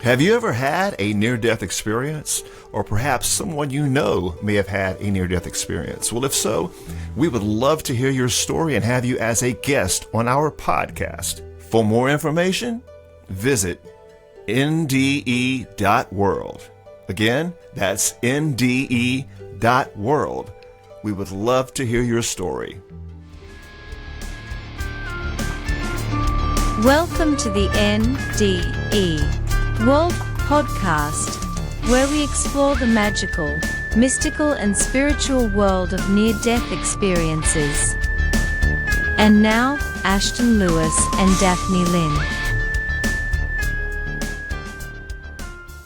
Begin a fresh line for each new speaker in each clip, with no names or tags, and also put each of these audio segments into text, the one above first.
Have you ever had a near-death experience? Or perhaps someone you know may have had a near-death experience? Well, if so, we would love to hear your story and have you as a guest on our podcast. For more information, visit NDE.world. Again, that's NDE.world. We would love to hear your story.
Welcome to the NDE World Podcast, where we explore the magical, mystical, and spiritual world of near-death experiences. And now, Ashton Lewis and Daphne Lynn.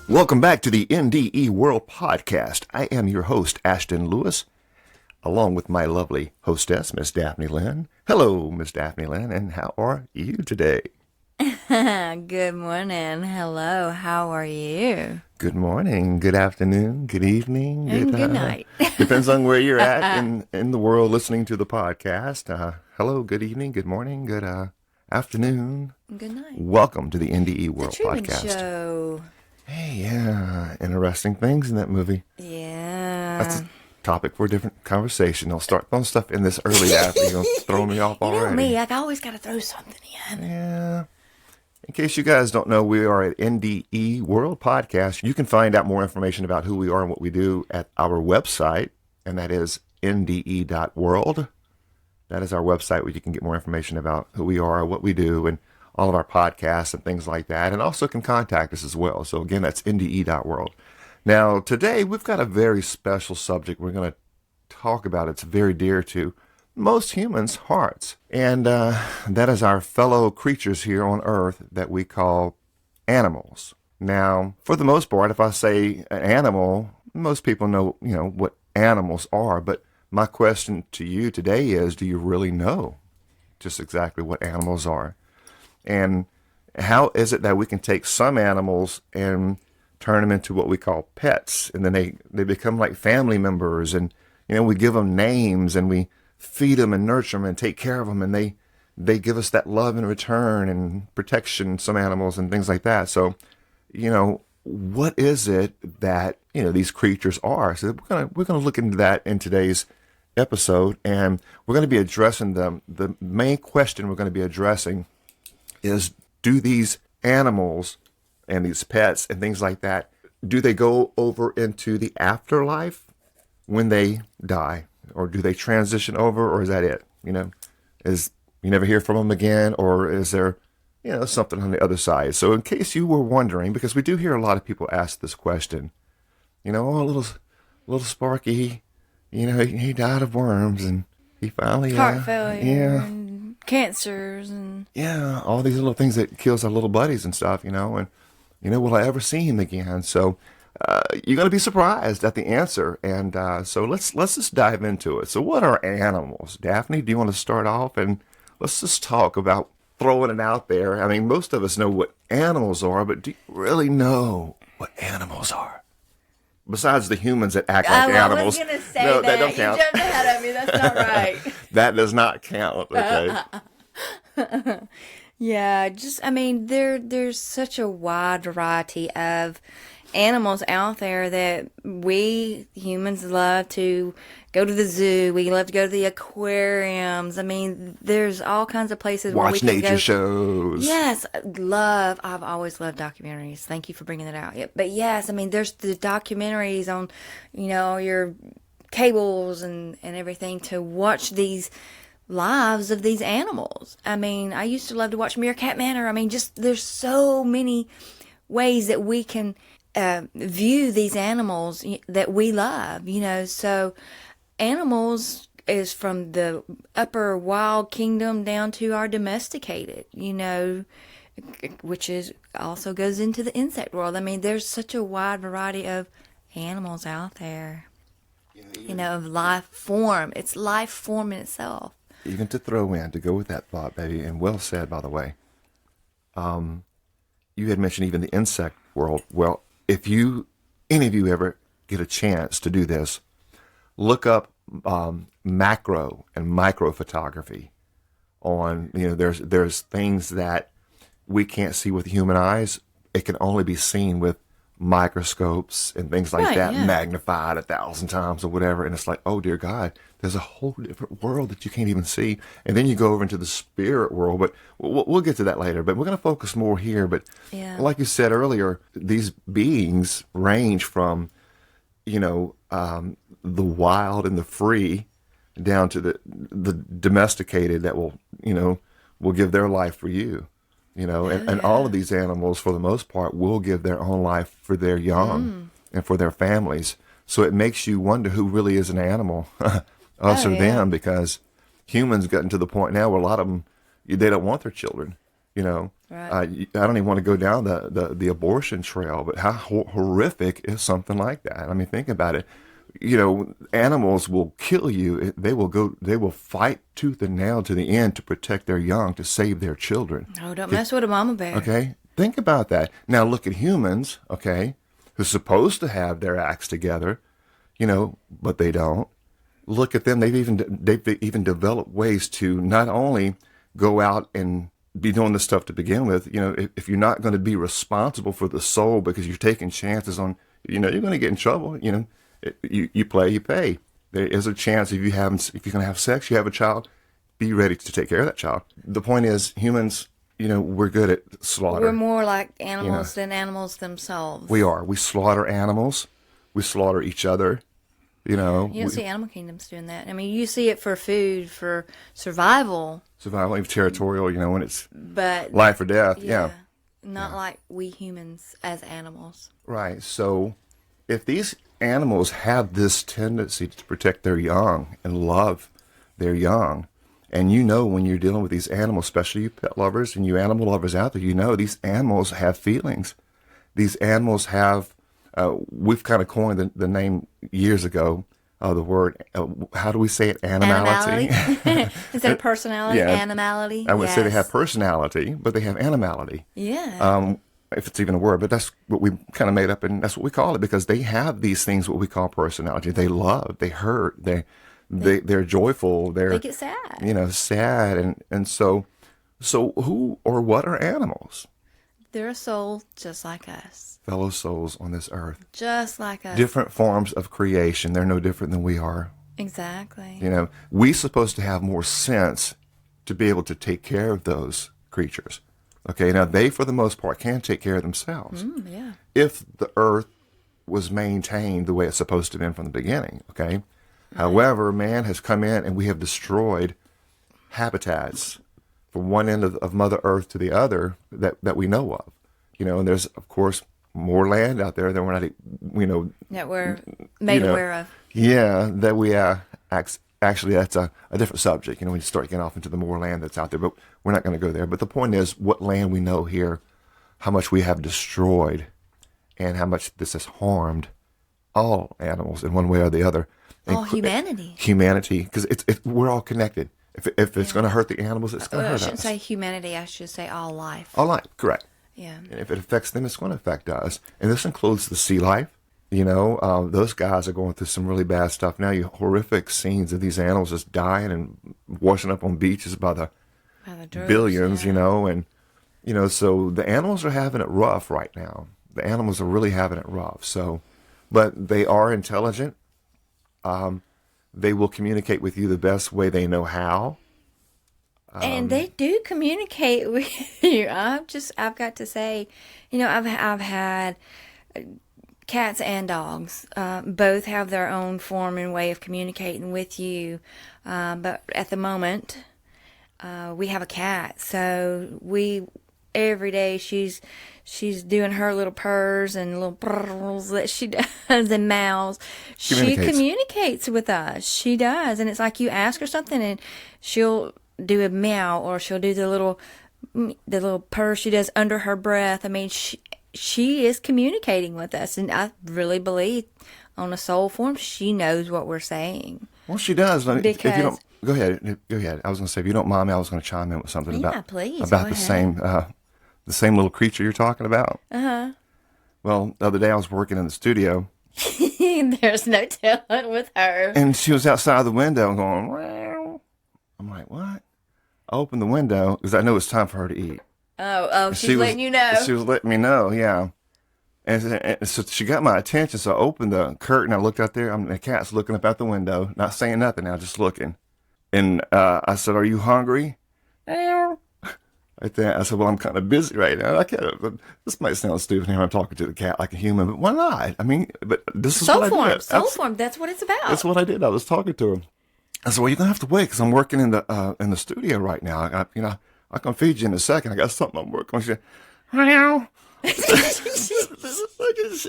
Welcome back to the NDE World Podcast. I am your host, Ashton Lewis, along with my lovely hostess, Miss Daphne Lynn. Hello, Miss Daphne Lynn, and how are you today?
Good morning. Hello. How are you?
Good morning, good afternoon, good evening.
And good night.
Depends on where you're at in the world listening to the podcast. Hello, good evening, good morning, good afternoon.
Good night.
Welcome to the NDE World
The Truman
Podcast.
Show.
Hey, yeah, interesting things in that movie.
Yeah.
That's a topic for a different conversation. I'll start throwing stuff in this early after you're going to throw me off already.
You know me, I always got to throw something in.
Yeah. In case you guys don't know, we are at NDE World Podcast. You can find out more information about who we are and what we do at our website, and that is NDE.world. That is our website where you can get more information about who we are, what we do, and all of our podcasts and things like that, and also can contact us as well. So again, that's NDE.world. Now, today we've got a very special subject we're going to talk about. It's very dear to most humans' hearts, and that is our fellow creatures here on Earth that we call animals. Now, for the most part, if I say an animal, most people know, what animals are, but my question to you today is, do you really know just exactly what animals are? And how is it that we can take some animals and turn them into what we call pets, and then they become like family members, and we give them names, and we feed them and nurture them and take care of them, and they give us that love in return and protection, some animals and things like that. So, what is it that these creatures are? So we're gonna look into that in today's episode, and we're going to be addressing them. The main question we're going to be addressing is, do these animals and these pets and things like that, do they go over into the afterlife when they die? Or do they transition over, or is that it? Is you never hear from them again, or is there, something on the other side? So in case you were wondering, because we do hear a lot of people ask this question, little Sparky, he died of worms, and he finally
heart failure, and cancers, and
all these little things that kills our little buddies and stuff, and will I ever see him again? So you're going to be surprised at the answer, and so let's just dive into it. So what are animals? Daphne, do you want to start off, and let's just talk about throwing it out there. I mean, most of us know what animals are, but do you really know what animals are? Besides the humans that act like animals.
I was going to say
no,
that.
Don't count.
You jumped ahead of me. That's not right.
That does not count, okay?
Yeah, there's such a wide variety of animals out there that we humans love to go to the zoo. We love to go to the aquariums. There's all kinds of places where we can
watch nature shows.
Yes, I've always loved documentaries. Thank you for bringing that out. But yes, there's the documentaries on, your cables and everything to watch these lives of these animals. I used to love to watch Meerkat Manor. There's so many ways that we can view these animals that we love, so animals is from the upper wild kingdom down to our domesticated, which is also goes into the insect world. There's such a wide variety of animals out there, of life form. It's life form in itself.
Even to throw in, to go with that thought, baby, and well said, by the way. You had mentioned even the insect world. Well, if any of you ever get a chance to do this, look up macro and micro photography on, there's things that we can't see with human eyes, it can only be seen with microscopes and things like
Right,
that,
yeah.
magnified 1,000 times or whatever. And it's like, oh dear God, there's a whole different world that you can't even see. And then you go over into the spirit world, but we'll get to that later. But we're going to focus more here. But
Yeah.
like you said earlier, these beings range from, the wild and the free down to the domesticated that will give their life for you. And all of these animals, for the most part, will give their own life for their young and for their families. So it makes you wonder who really is an animal, us or them, because humans gotten to the point now where a lot of them, they don't want their children.
Right.
I don't even want to go down the abortion trail, but how horrific is something like that? I mean, think about it. Animals will kill you. They will fight tooth and nail to the end to protect their young, to save their children.
Oh, don't mess with a mama bear.
Okay? Think about that. Now look at humans, okay, who's supposed to have their acts together, but they don't. Look at them. They've even developed ways to not only go out and be doing this stuff to begin with. If you're not going to be responsible for the soul because you're taking chances on, you're going to get in trouble. You play, you pay. There is a chance if you're going to have sex, you have a child, be ready to take care of that child. The point is, humans, we're good at slaughter.
We're more like animals than animals themselves.
We are. We slaughter animals. We slaughter each other.
You don't see animal kingdoms doing that. I mean, you see it for food, for survival.
Survival, even territorial, when it's
but
life or death. Yeah.
Not like we humans as animals.
Right. So if these animals have this tendency to protect their young and love their young, and when you're dealing with these animals, especially you pet lovers and you animal lovers out there, these animals have feelings. These animals have, we've kind of coined the name years ago, the word, how do we say it? Animality.
Instead of personality,
Yeah.
animality.
I would say they have personality, but they have animality.
Yeah.
If it's even a word, but that's what we kind of made up, and that's what we call it, because they have these things, what we call personality. They love, they hurt, they're joyful,
they get sad.
Sad, and so who or what are animals?
They're a soul just like us.
Fellow souls on this earth.
Just like us.
Different forms of creation. They're no different than we are.
Exactly.
We're supposed to have more sense to be able to take care of those creatures. Okay, now they, for the most part, can take care of themselves.
Yeah.
If the earth was maintained the way it's supposed to have been from the beginning, okay? However, man has come in and we have destroyed habitats from one end of Mother Earth to the other that we know of. And there's, of course, more land out there than we're not,
that we're made aware of.
Yeah, that we actually, that's a different subject. We start getting off into the more land that's out there, but we're not going to go there. But the point is, what land we know here, how much we have destroyed, and how much this has harmed all animals in one way or the other.
All humanity.
Humanity, because we're all connected. If it's going to hurt the animals, it's going to hurt us.
I shouldn't say humanity. I should say all life.
All life, correct.
Yeah.
And if it affects them, it's going to affect us. And this includes the sea life. Those guys are going through some really bad stuff now. You horrific scenes of these animals just dying and washing up on beaches by the
droves,
billions,
yeah.
so the animals are having it rough right now. The animals are really having it rough. So, but they are intelligent. They will communicate with you the best way they know how.
And they do communicate with you. I've got to say, I've had cats and dogs. Both have their own form and way of communicating with you. But at the moment, we have a cat. So every day she's doing her little purrs and little purrs that she does and meows. She communicates with us. She does. And it's like you ask her something and she'll do a meow, or she'll do the little purr she does under her breath. I mean, she is communicating with us, and I really believe on a soul form she knows what we're saying.
Well, she does. If you don't, go ahead. I was going to say, if you don't mind me, I was going to chime in with something about the same little creature you're talking about. Well, the other day I was working in the studio.
There's no telling with her.
And she was outside the window going, wow. I'm like, what? I opened the window because I know it's time for her to eat.
She's letting you know.
She was letting me know, yeah. And so she got my attention, so I opened the curtain. I looked out there. The cat's looking up out the window, not saying nothing now, just looking. And I said, "Are you hungry?" Right there. I said, "Well, I'm kind of busy right now. I can't." This might sound stupid here. I'm talking to the cat like a human, but why not? I mean, but this is what I did.
Soul form. That's what it's about.
That's what I did. I was talking to her. I said, "Well, you're gonna have to wait because I'm working in the studio right now. I can feed you in a second. I got something I'm working on." She said, "Meow."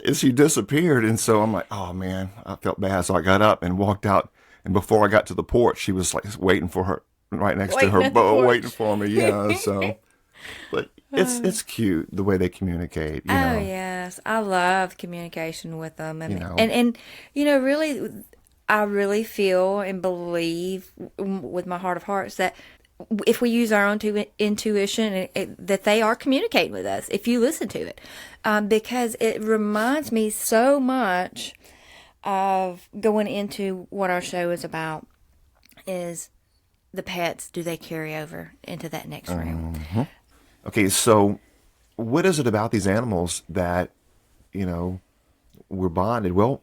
And she disappeared, and so I'm like, "Oh man," I felt bad. So I got up and walked out, and before I got to the porch, she was like waiting for her, right next to her boat, waiting for me. Yeah, so, but it's cute the way they communicate. You know.
Yes, I love communication with them, and really, I really feel and believe with my heart of hearts that if we use our own intuition, that they are communicating with us if you listen to it, because it reminds me so much of going into what our show is about, is the pets, do they carry over into that next room?
Mm-hmm. Okay, so what is it about these animals that, we're bonded? Well,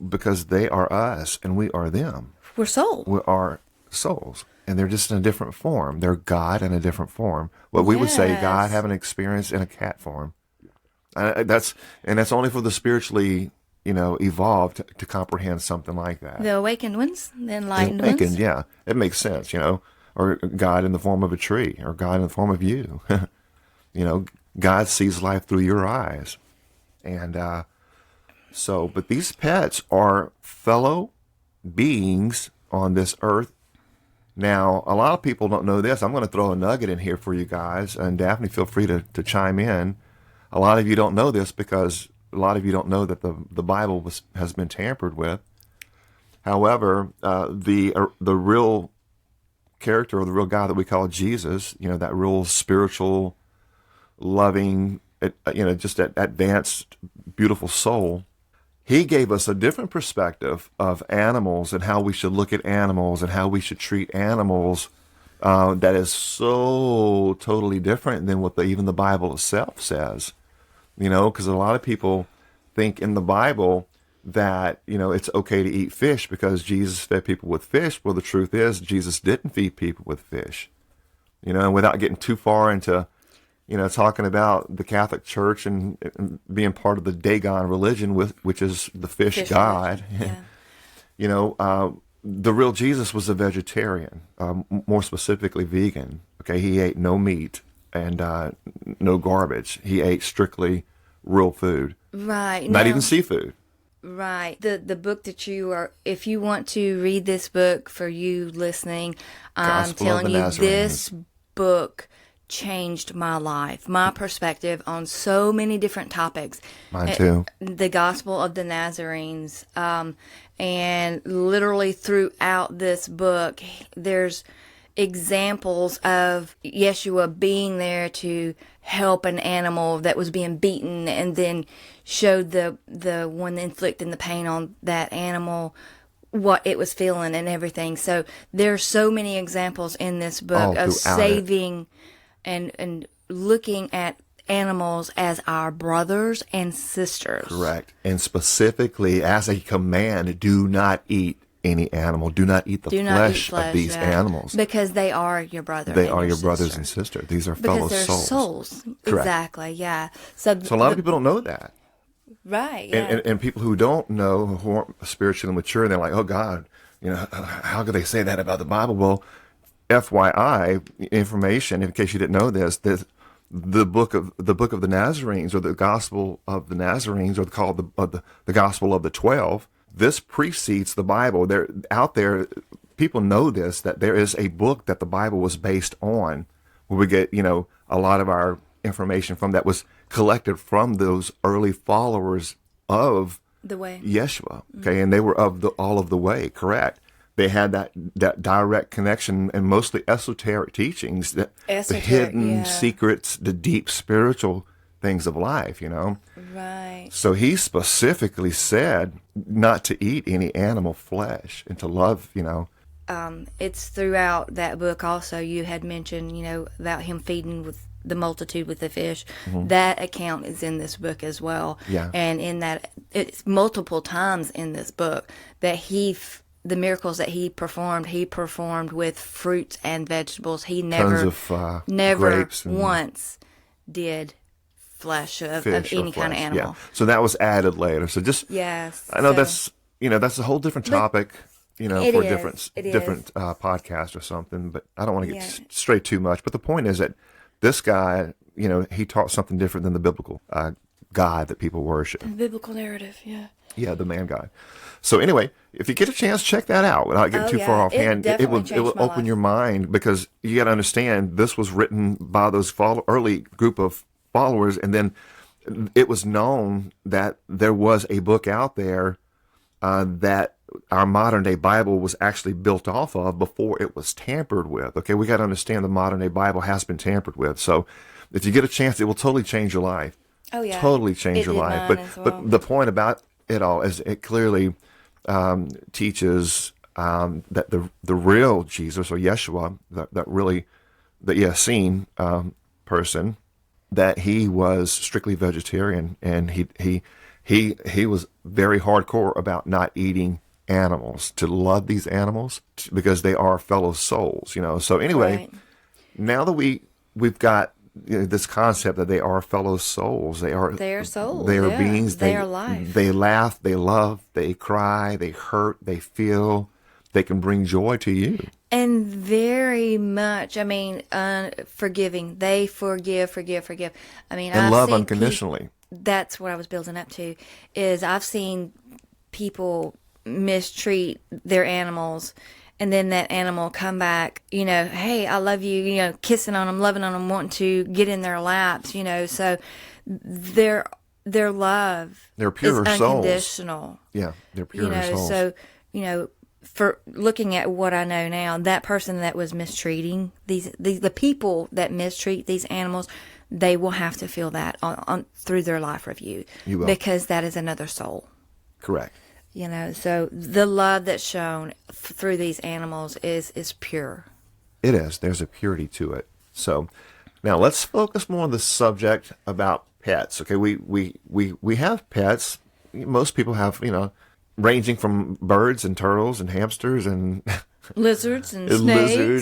because they are us and we are them.
We're soul.
We are souls. And they're just in a different form. They're God in a different form. What we would say, God having an experience in a cat form. That's only for the spiritually, evolved to comprehend something like that.
The awakened ones, the enlightened ones.
Yeah, it makes sense, or God in the form of a tree, or God in the form of you. God sees life through your eyes. And but these pets are fellow beings on this earth. Now, a lot of people don't know this. I'm going to throw a nugget in here for you guys, and Daphne, feel free to chime in. A lot of you don't know this because a lot of you don't know that the Bible has been tampered with. However, the real character, or the real God that we call Jesus, that real spiritual, loving, just that advanced, beautiful soul, he gave us a different perspective of animals and how we should look at animals and how we should treat animals, that is so totally different than what even the Bible itself says. Because a lot of people think in the Bible that, it's okay to eat fish because Jesus fed people with fish. Well, the truth is Jesus didn't feed people with fish. And without getting too far into talking about the Catholic Church and being part of the Dagon religion, which is the fish god.
Yeah.
The real Jesus was a vegetarian, more specifically vegan. Okay, he ate no meat and no garbage. He ate strictly real food.
Right.
Not even seafood.
Right. The book that if you want to read this book, for you listening, I'm telling you, this book changed my life, my perspective on so many different topics.
Mine too.
The Gospel of the Nazarenes, and literally throughout this book, there's examples of Yeshua being there to help an animal that was being beaten, and then showed the one inflicting the pain on that animal, what it was feeling and everything. So there's so many examples in this book of saving and looking at animals as our brothers and sisters.
Correct. And specifically as a command, do not eat any animal. Do not eat the flesh of these animals.
Because they are your brother.
They are your brothers and sisters. These are fellow
souls. Because they're souls. Correct. Exactly, yeah. So
a lot of people don't know that.
Right, yeah.
And people who don't know, who aren't spiritually mature, they're like, oh God, how could they say that about the Bible? Well, FYI information, in case you didn't know this, the book of the Nazarenes, or the Gospel of the Nazarenes, or called the Gospel of the 12. This precedes the Bible. They're out there. People know this, that there is a book that the Bible was based on, where we get a lot of our information from, that was collected from those early followers of
the way,
Yeshua. Okay, and they were all of the way. Correct. They had that direct connection, and mostly esoteric teachings, the hidden secrets, the deep spiritual things of life,
Right.
So he specifically said not to eat any animal flesh and to love,
It's throughout that book also, you had mentioned, about him feeding the multitude with the fish, that account is in this book as well.
Yeah.
And in that, it's multiple times in this book that the miracles that he performed with fruits and vegetables. He never,
Tons of
never
grapes and
once did flesh of
fish or
any kind of
flesh.
animal.
Yeah. So that was added later. So just,
Yes.
I know
so-
that's a whole different topic,
It
for
is.
different
It is.
different podcast or something. But I don't want to get
Yeah.
straight too much. But the point is that this guy, he taught something different than the biblical God that people worship.
biblical narrative, yeah.
Yeah, the man God. So anyway, if you get a chance, check that out. Without getting too far offhand, it will
changed my
open
life.
your mind, because you got to understand this was written by those early group of followers, and then it was known that there was a book out there that our modern day Bible was actually built off of before it was tampered with. Okay, we got to understand the modern day Bible has been tampered with. So if you get a chance, it will totally change your life.
Oh yeah,
Totally change
It
your
did
life.
mine as well.
But the point about it all is it clearly teaches that the real Jesus, or Yeshua, the Yassine person, that he was strictly vegetarian, and he was very hardcore about not eating animals, to love these animals because they are fellow souls, So anyway,
Right.
now that we've got this concept that they are fellow souls, they are
souls.
they are
yeah.
beings.
They are life.
They laugh, they love, they cry, they hurt, they feel. They can bring joy to you.
And very much, forgiving. They forgive. I mean,
And
I've
love
seen
unconditionally.
that's what I was building up to, is I've seen people mistreat their animals, and then that animal come back, hey, I love you, kissing on them, loving on them, wanting to get in their laps, so their love
They're pure
is
souls.
unconditional.
Yeah, they're pure souls.
So, for looking at what I know now, that person that was mistreating the people that mistreat these animals, they will have to feel that on through their life review.
You will.
Because that is another soul.
Correct.
So the love that's shown through these animals is pure.
It is. There's a purity to it. So now let's focus more on the subject about pets. Okay, we have pets. Most people have, ranging from birds and turtles and hamsters and
Lizards and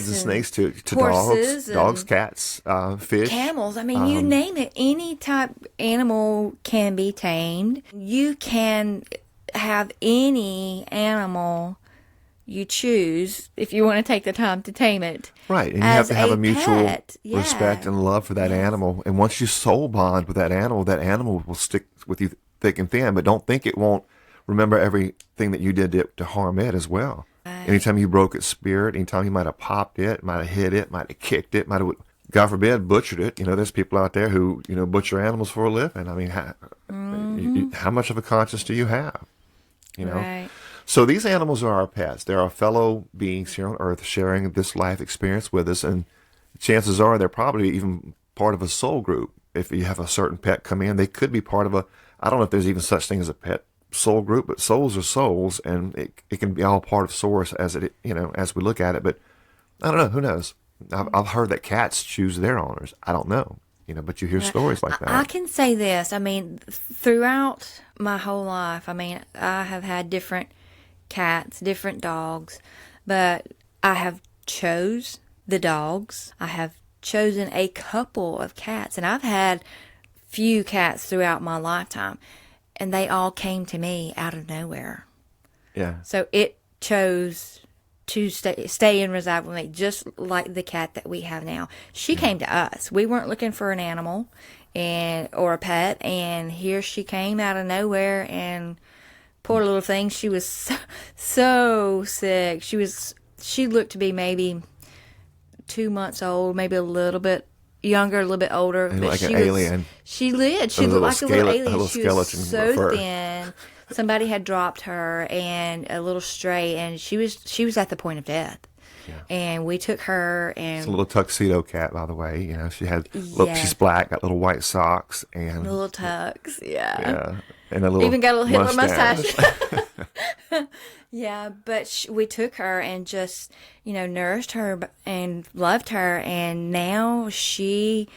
snakes to
horses
dogs,
and
cats, fish,
camels. I mean, you name it. Any type animal can be tamed. You can have any animal you choose if you want to take the time to tame it.
Right, and you have to have a mutual
pet. Yeah.
respect and love for that animal. And once you soul bond with that animal will stick with you thick and thin. But don't think it won't remember everything that you did to harm it as well.
Right.
Anytime you broke its spirit, anytime you might have popped it, might have hit it, might have kicked it, might have, God forbid, butchered it. There's people out there who, butcher animals for a living. I mean, how much of a conscience do you have?
Right.
So these animals are our pets. They're our fellow beings here on earth, sharing this life experience with us. And chances are they're probably even part of a soul group. If you have a certain pet come in, they could be part of I don't know if there's even such thing as a pet soul group, but souls are souls, and it can be all part of source as we look at it. But I don't know. Who knows? I've heard that cats choose their owners. I don't know. But you hear stories like that.
I can say this. Throughout my whole life, I have had different cats, different dogs, but I have chose the dogs. I have chosen a couple of cats, and I've had few cats throughout my lifetime, and they all came to me out of nowhere.
Yeah.
So it chose to stay and reside with me, just like the cat that we have now. She came to us. We weren't looking for an animal or a pet, and here she came out of nowhere, and poor little thing, she was so sick. She looked to be maybe 2 months old, maybe a little bit younger, a little bit older.
And
but
like
she
an alien.
She lived. She
A
looked
little
like a little alien.
a little
She was
skeleton
so
fur.
thin. Somebody had dropped her, and a little stray, and she was at the point of death.
Yeah.
And we took her, and
It's a little tuxedo cat, by the way. She had
Yeah.
she's black, got little white socks, and
little tux,
yeah, and a little
even got a little Hitler
mustache.
Yeah, but we took her and just, nourished her and loved her. And now she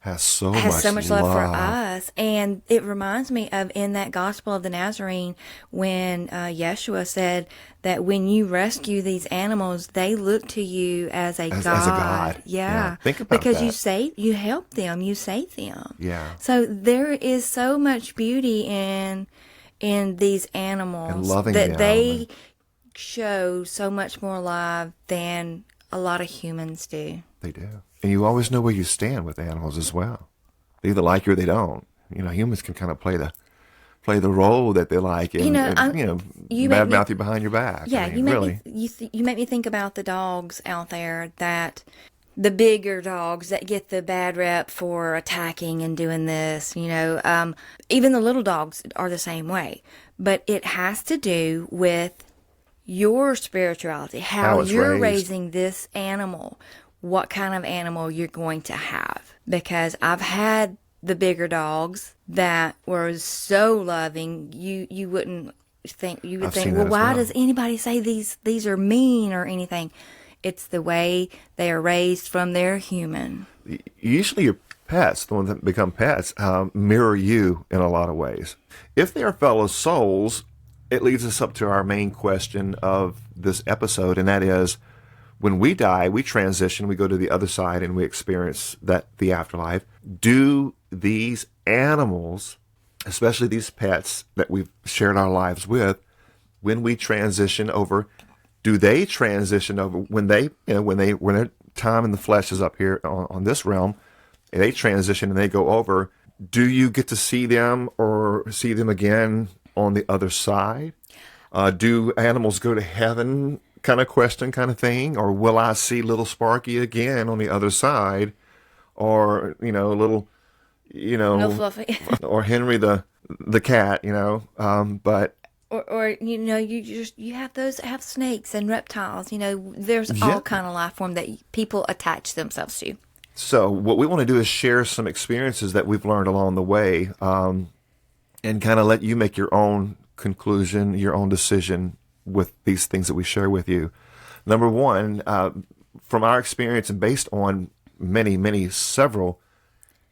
has so
much love for us. And it reminds me of in that Gospel of the Nazarene when Yeshua said that when you rescue these animals, they look to you as a God.
As a God.
Yeah.
Think about
because
that.
you help them, you save them.
Yeah.
So there is so much beauty in these animals.
And loving
that
them.
They show so much more love than a lot of humans do.
They do. And you always know where you stand with animals as well. They either like you or they don't. Humans can kind of play the role that they like and badmouth you behind your back.
Yeah,
you make
you make me think about the dogs out there, that the bigger dogs that get the bad rep for attacking and doing this, even the little dogs are the same way. But it has to do with your spirituality, how you're raising this animal, what kind of animal you're going to have. Because I've had the bigger dogs that were so loving, you wouldn't think, you would think, well, why does anybody say these are mean or anything? It's the way they are raised from their human.
Usually your pets, the ones that become pets, mirror you in a lot of ways. If they are fellow souls, it leads us up to our main question of this episode, and that is, when we die, we transition, we go to the other side, and we experience the afterlife. Do these animals, especially these pets that we've shared our lives with, when we transition over, do they transition over when their time in the flesh is up here on this realm, and they transition and they go over? Do you get to see them or see them again on the other side? Do animals go to heaven? Kind of question, kind of thing, or will I see little Sparky again on the other side, or little
Fluffy,
or Henry the cat, but
or you have snakes and reptiles. There's all kind of life form that people attach themselves to.
So what we want to do is share some experiences that we've learned along the way, and kind of let you make your own conclusion, your own decision with these things that we share with you. Number one, from our experience and based on several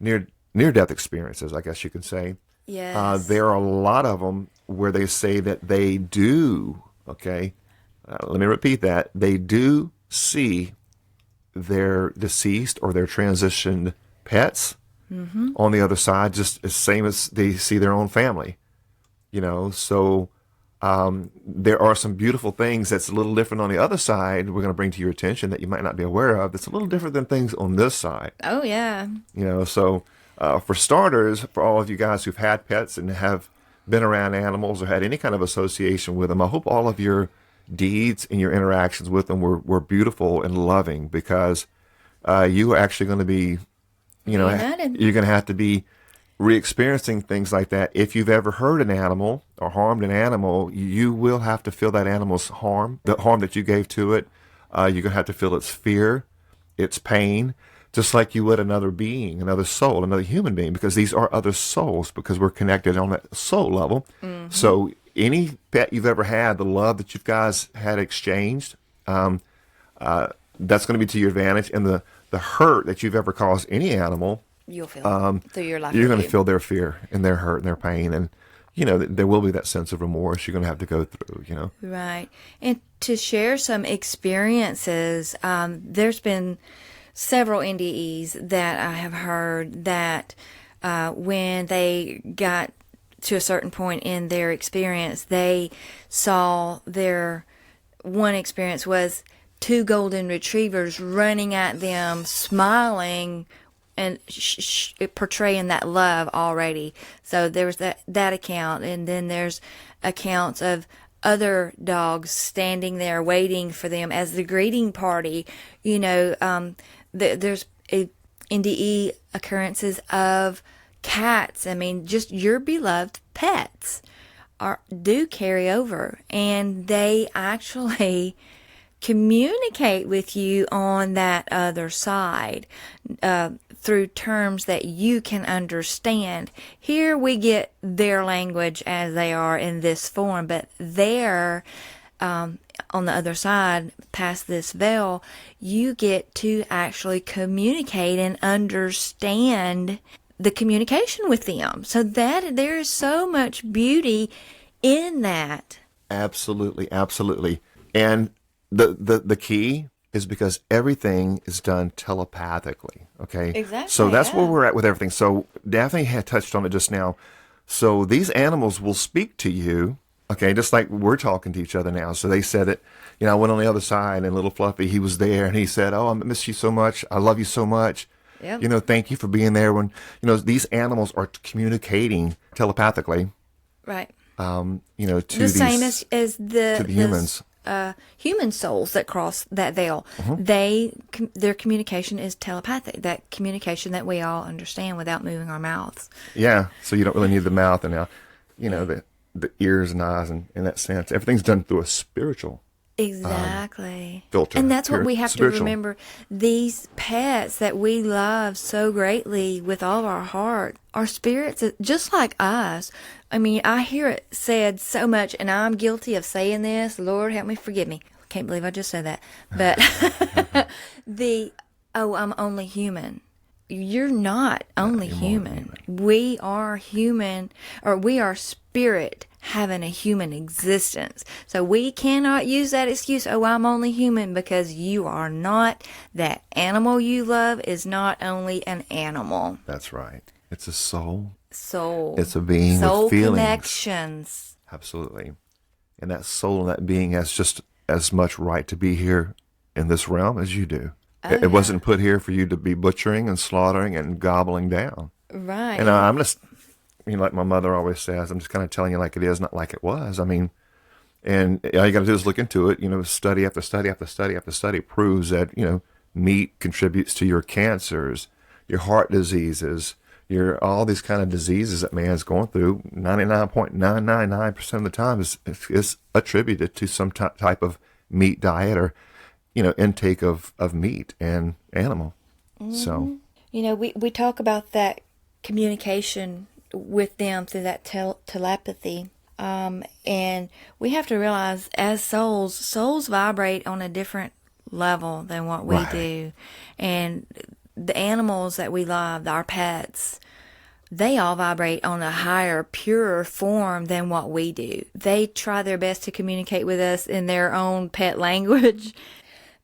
near-death experiences, I guess you can say,
yes,
there are a lot of them where they say that they do, let me repeat that, they do see their deceased or their transitioned pets on the other side, just as same as they see their own family, so there are some beautiful things that's a little different on the other side we're going to bring to your attention that you might not be aware of. That's a little different than things on this side.
Oh, yeah.
So for starters, for all of you guys who've had pets and have been around animals or had any kind of association with them, I hope all of your deeds and your interactions with them were beautiful and loving, because you are actually going to be,
United.
You're going to have to be re-experiencing things like that. If you've ever hurt an animal or harmed an animal, you will have to feel that animal's harm, the harm that you gave to it. You're going to have to feel its fear, its pain, just like you would another being, another soul, another human being, because these are other souls, because we're connected on that soul level. Mm-hmm. So any pet you've ever had, the love that you guys had exchanged, that's going to be to your advantage. And the hurt that you've ever caused any animal,
you'll feel through your life.
You're going to feel their fear and their hurt and their pain. And, there will be that sense of remorse you're going to have to go through,
Right. And to share some experiences, there's been several NDEs that I have heard that when they got to a certain point in their experience, they saw one experience was 2 golden retrievers running at them, smiling, and portraying that love already. So there was that account, and then there's accounts of other dogs standing there waiting for them as the greeting party. There's NDE occurrences of cats. I mean, just your beloved pets do carry over, and they actually communicate with you on that other side through terms that you can understand. Here we get their language as they are in this form, but there on the other side, past this veil, you get to actually communicate and understand the communication with them. So that there is so much beauty in that.
Absolutely, absolutely. And the key is because everything is done telepathically, okay?
Exactly,
So that's
yeah.
where we're at with everything. So Daphne had touched on it just now. So these animals will speak to you, okay, just like we're talking to each other now. So they said that, I went on the other side and little Fluffy, he was there and he said, "Oh, I miss you so much. I love you so much.
Yep.
Thank you for being there." When, these animals are communicating telepathically,
Right.
to
The
these,
same as
to the humans.
Human souls that cross that veil. Their communication is telepathic. That communication that we all understand without moving our mouths.
Yeah, so you don't really need the mouth and the ears and eyes, and in that sense, everything's done through a spiritual
Exactly.
filter.
And that's what we have
Spiritual.
to remember. These pets that we love so greatly with all of our heart are spirits just like us. I mean, I hear it said so much, and I'm guilty of saying this. Lord, help me, forgive me. Can't believe I just said that. But I'm only human. You're not only human. We are human, or we are spirit having a human existence. So we cannot use that excuse, "Oh, I'm only human," because you are not. That animal you love is not only an animal.
That's right. It's a soul.
Soul.
It's a being
soul
with feelings.
connections.
Absolutely. And that soul and that being has just as much right to be here in this realm as you do. It wasn't put here for you to be butchering and slaughtering and gobbling down.
Right.
And I'm just, like my mother always says, I'm just kind of telling you like it is, not like it was. I mean, and all you got to do is look into it. Study after study after study after study proves that, meat contributes to your cancers, your heart diseases, all these kind of diseases that man's going through. 99.999% of the time is attributed to some type of meat diet or, intake of meat and animal. So,
we talk about that communication with them through that telepathy. And we have to realize as souls vibrate on a different level than what we do. And the animals that we love, our pets, they all vibrate on a higher, purer form than what we do. They try their best to communicate with us in their own pet language.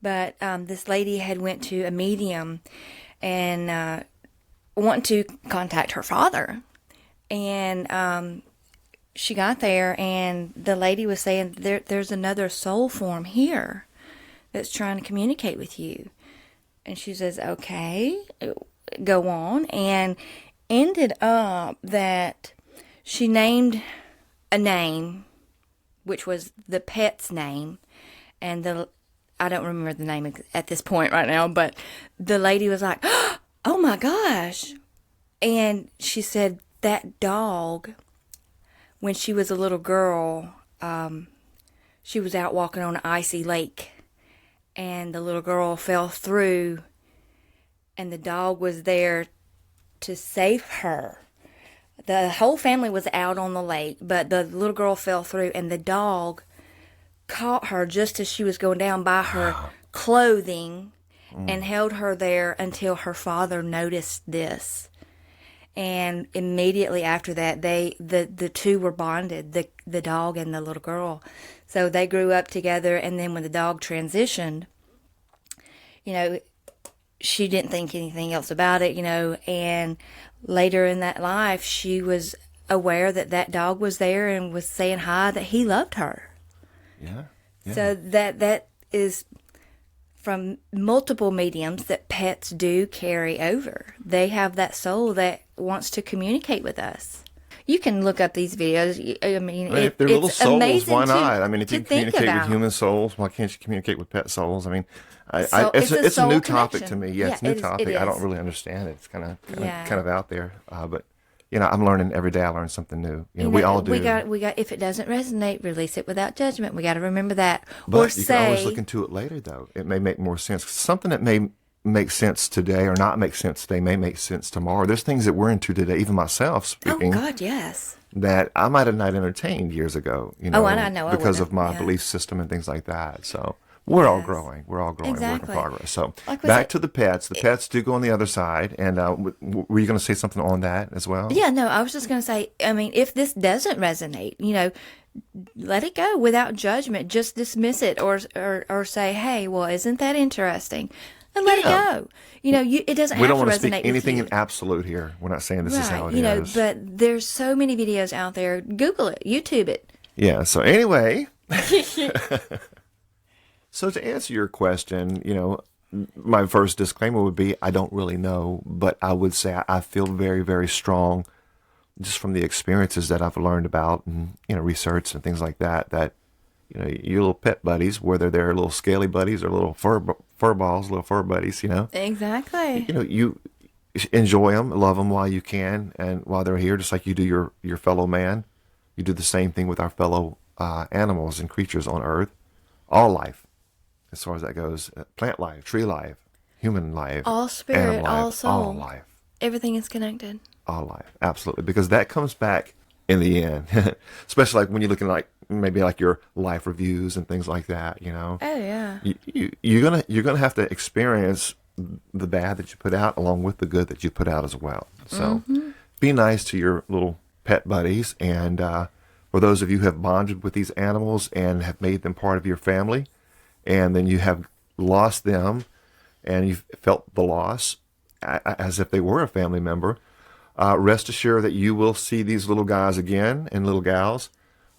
But this lady had went to a medium and wanted to contact her father. And she got there, and the lady was saying, there's another soul form here that's trying to communicate with you. And she says, "Okay, go on." And ended up that she named a name, which was the pet's name. And I don't remember the name at this point right now, but the lady was like, "Oh my gosh." And she said that dog, when she was a little girl, she was out walking on an icy lake, and the little girl fell through, and the dog was there to save her. The whole family was out on the lake, but the little girl fell through, and the dog caught her just as she was going down by her clothing and held her there until her father noticed this. And immediately after that, the two were bonded, the dog and the little girl. So they grew up together, and then when the dog transitioned, she didn't think anything else about it, and later in that life, she was aware that dog was there and was saying hi, that he loved her.
Yeah.
So that is from multiple mediums that pets do carry over. They have that soul that wants to communicate with us. You can look up these videos. I mean,
if they're little
it's
souls,
amazing
why not? I mean, if
to
you communicate
think about.
with human souls, why can't you communicate with pet souls? I mean,
It's a
it's a
soul
new topic
connection.
to me. Yeah, it's a new topic.
it
I don't
is.
really understand it. It's kind
Yeah.
of out there. But I'm learning every day. I learn something new. We all do.
We got. If it doesn't resonate, release it without judgment. We got to remember that.
But
Or
you
say,
can always look into it later, though. It may make more sense. Something that may make sense today or not make sense today may make sense tomorrow. There's things that we're into today, even myself speaking.
Oh God, yes.
That I might have not entertained years ago,
I know
because of my belief system and things like that. So we're all growing. We're all growing.
Exactly.
Work in progress. So
Like
back to the pets. The pets do go on the other side. And were you going to say something on that as well?
Yeah, no, I was just going to say, I mean, if this doesn't resonate, let it go without judgment. Just dismiss it or say, hey, well, isn't that interesting? And let it go. It doesn't have to resonate with you.
We don't want to speak anything in absolute here. We're not saying this is how it is.
But there's so many videos out there. Google it. YouTube it.
Yeah, so anyway. So to answer your question, my first disclaimer would be I don't really know, but I would say I feel very, very strong just from the experiences that I've learned about and, research and things like that, your little pet buddies, whether they're little scaly buddies or little fur balls, little fur buddies,
Exactly.
You enjoy them, love them while you can, and while they're here, just like you do your fellow man. You do the same thing with our fellow animals and creatures on Earth. All life, as far as that goes, plant life, tree life, human life,
all spirit,
life,
all soul,
all life.
Everything is connected.
All life, absolutely, because that comes back in the end, especially like when you're looking like maybe like your life reviews and things like that.
Oh yeah.
You're gonna have to experience the bad that you put out along with the good that you put out as well. So be nice to your little pet buddies, and for those of you who have bonded with these animals and have made them part of your family, and then you have lost them and you've felt the loss as if they were a family member, rest assured that you will see these little guys again and little gals.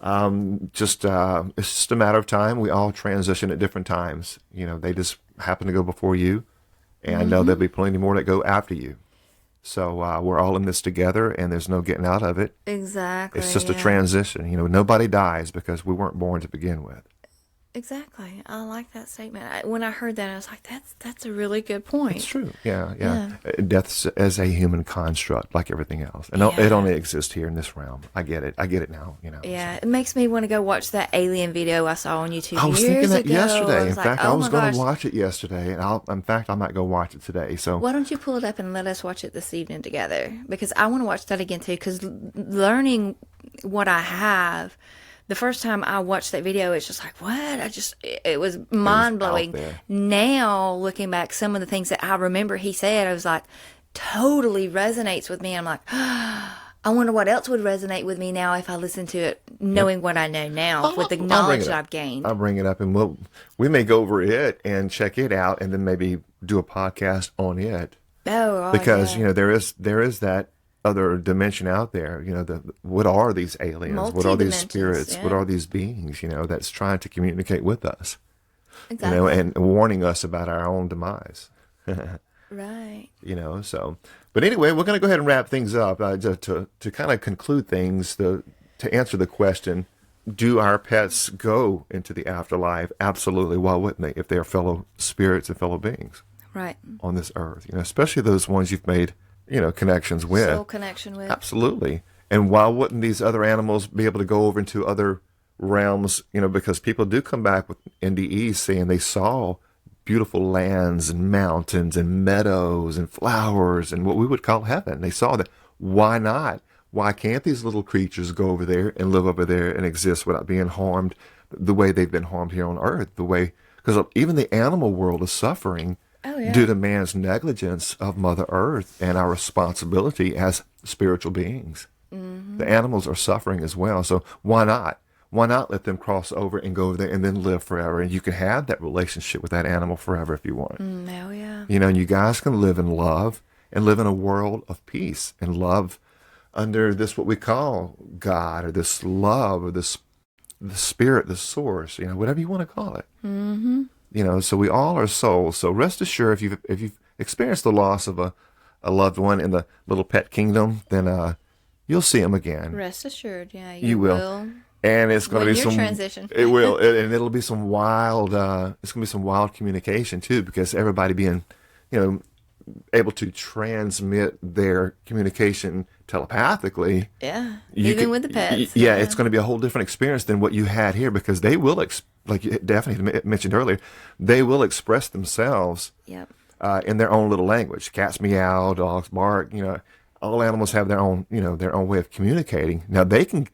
It's just a matter of time. We all transition at different times. They just happen to go before you, and there'll be plenty more that go after you. So we're all in this together, and there's no getting out of it.
Exactly.
It's just a transition. Nobody dies because we weren't born to begin with.
Exactly. I like that statement. When I heard that, I was like, that's a really good point.
It's true. Yeah. Death as a human construct, like everything else. And it only exists here in this realm. I get it now,
Yeah,
So.
it makes me want to go watch that alien video I saw on YouTube
I was thinking that
ago.
yesterday. In
like,
fact, I was going to watch it yesterday. And I might go watch it today. So
why don't you pull it up and let us watch it this evening together? Because I want to watch that again, too. Because learning what I have... The first time I watched that video, it's just like, what? It was mind-blowing. Now, looking back, some of the things that I remember he said, I was like, totally resonates with me. I'm like, I wonder what else would resonate with me now if I listen to it, knowing what I know now with the knowledge I've gained.
I'll bring it up, and we may go over it and check it out, and then maybe do a podcast on it. Because there is that other dimension out there. What are these aliens? What are these spirits? What are these beings? That's trying to communicate with us.
Exactly.
And warning us about our own demise.
Right.
So. But anyway, we're going to go ahead and wrap things up to kind of conclude things. To answer the question, do our pets go into the afterlife? Absolutely. Why wouldn't they? If they are fellow spirits and fellow beings,
right,
on this earth. Especially those ones you've made. Connections with.
Soul connection with.
Absolutely. And why wouldn't these other animals be able to go over into other realms? Because people do come back with NDEs saying they saw beautiful lands and mountains and meadows and flowers and what we would call heaven. They saw that. Why not? Why can't these little creatures go over there and live over there and exist without being harmed the way they've been harmed here on Earth? Because even the animal world is suffering. Due to man's negligence of Mother Earth and our responsibility as spiritual beings. The animals are suffering as well. So why not? Why not let them cross over and go over there and then live forever? And you can have that relationship with that animal forever if you want. And you guys can live in love and live in a world of peace and love under this, what we call God, or this love, or the spirit, the source, whatever you want to call it. So we all are souls. So rest assured, if you've experienced the loss of a loved one in the little pet kingdom, then you'll see them again.
Rest assured, yeah,
you will. And it's going to be some
transition.
It will, and it'll be some wild. It's going to be some wild communication too, because everybody being, able to transmit their communication telepathically.
Yeah, even with the pets.
Yeah, it's going to be a whole different experience than what you had here, because they will, like Daphne mentioned earlier, they will express themselves in their own little language. Cats meow, dogs bark. All animals have their own, their own way of communicating. Now they can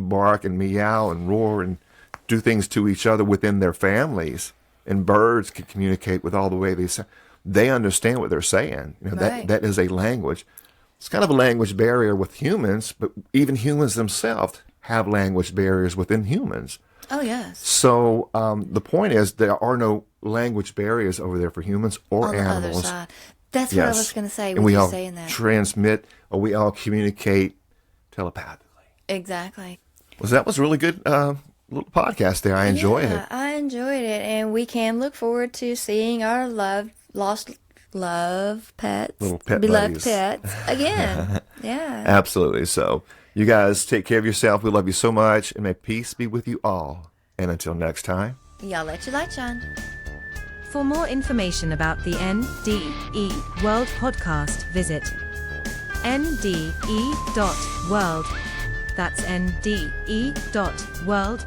bark and meow and roar and do things to each other within their families. And birds can communicate with all the way they sound. They understand what they're saying.
Right.
That is a language. It's kind of a language barrier with humans, but even humans themselves have language barriers within humans.
Oh, yes.
So the point is there are no language barriers over there for humans or
On
animals.
the other side. That's what I was going to say.
And we all
saying that.
transmit, or we all communicate telepathically.
Exactly.
Well, that was a really good little podcast there. I enjoyed it.
I enjoyed it. And we can look forward to seeing our lost pets,
Little pet
beloved
buddies.
pets again. Yeah.
Absolutely. So you guys take care of yourself. We love you so much, and may peace be with you all. And until next time.
Y'all let your light shine.
For more information about the NDE World Podcast, visit NDE.world. That's NDE.world.